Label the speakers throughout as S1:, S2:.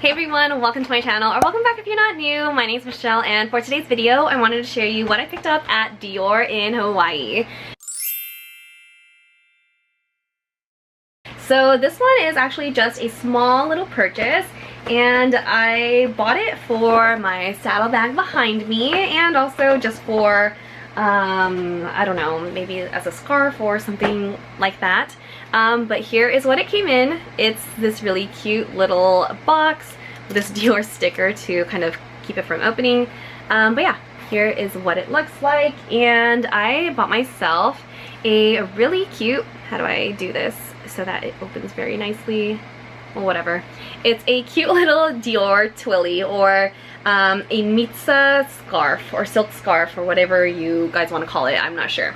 S1: Hey everyone, welcome to my channel, or welcome back if you're not new. My name is Michelle, and for today's video, I wanted to share you what I picked up at Dior in Hawaii. So this one is actually just a small little purchase, and I bought it for my saddlebag behind me, and also just for, I don't know, maybe as a scarf or something like that. But here is what it came in. It's this really cute little box with this Dior sticker to kind of keep it from opening. But yeah, here is what it looks like. And I bought myself a really cute, how do I do this so that it opens very nicely? Well, whatever. It's a cute little Dior Twilly, or a Mitzah scarf or silk scarf, or whatever you guys want to call it. I'm not sure.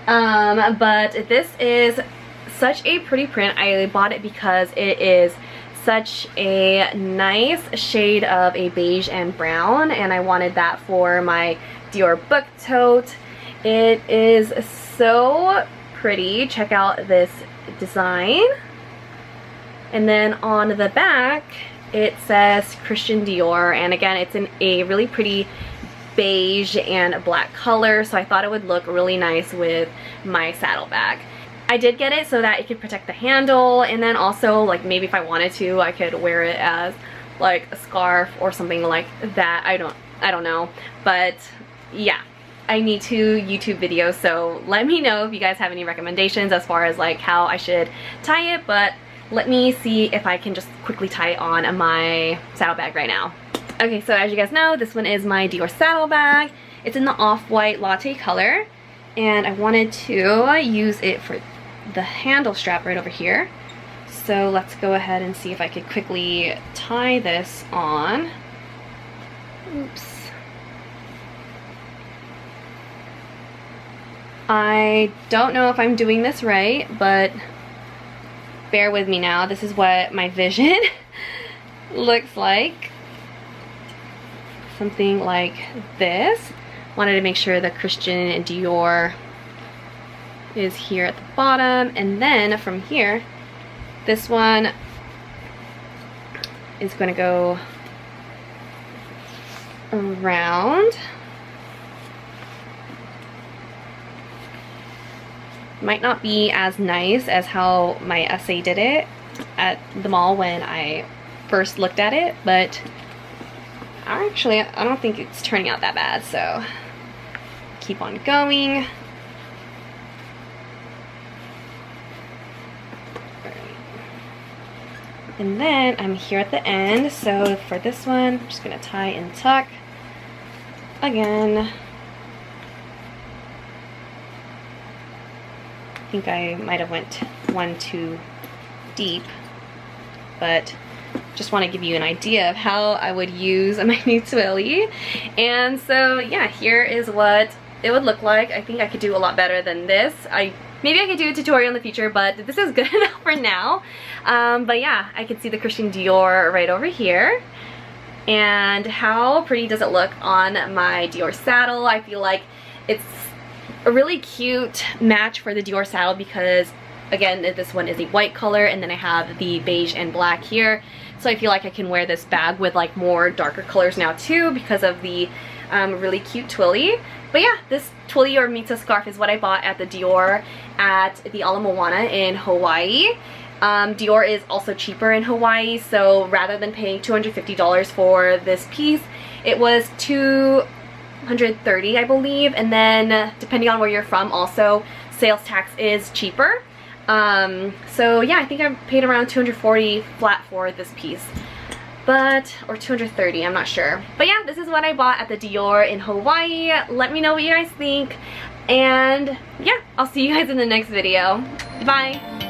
S1: But this is such a pretty print. I bought it because it is such a nice shade of a beige and brown, and I wanted that for my Dior book tote. It is so pretty. Check out this design. And then on the back it says Christian Dior, and again it's in a really pretty beige and black color, so I thought it would look really nice with my saddlebag. I did get it so that it could protect the handle, and then also, like, maybe if I wanted to, I could wear it as like a scarf or something like that. I don't know, but yeah, I need to YouTube videos, so let me know if you guys have any recommendations as far as like how I should tie it. But let me see if I can just quickly tie it on my saddlebag right now. Okay, so as you guys know, this one is my Dior saddlebag. It's in the off-white latte color, and I wanted to use it for the handle strap right over here. So let's go ahead and see if I could quickly tie this on. Oops. I don't know if I'm doing this right, but bear with me now. This is what my vision looks like. Something like this. Wanted to make sure the Christian Dior is here at the bottom, and then from here this one is going to go around. Might not be as nice as how my essay did it at the mall when I first looked at it, but actually I don't think it's turning out that bad, so keep on going. And then I'm here at the end, so for this one, I'm just gonna tie and tuck again. I think I might have went one too deep, but just want to give you an idea of how I would use my new Twilly. And so yeah, here is what it would look like. I think I could do a lot better than this. Maybe I could do a tutorial in the future, but this is good enough for now. But yeah, I can see the Christian Dior right over here. And how pretty does it look on my Dior saddle? I feel like it's a really cute match for the Dior saddle because, again, this one is a white color, and then I have the beige and black here. So I feel like I can wear this bag with like more darker colors now too because of the really cute Twilly. But yeah, this Twilly or Mitzah scarf is what I bought at the Dior at the Ala Moana in Hawaii. Dior is also cheaper in Hawaii, so rather than paying $250 for this piece, it was $230, I believe, and then depending on where you're from, also sales tax is cheaper. So yeah, I think I paid around $240 flat for this piece, but, or $230, I'm not sure. But yeah, this is what I bought at the Dior in Hawaii. Let me know what you guys think, and yeah, I'll see you guys in the next video. Bye!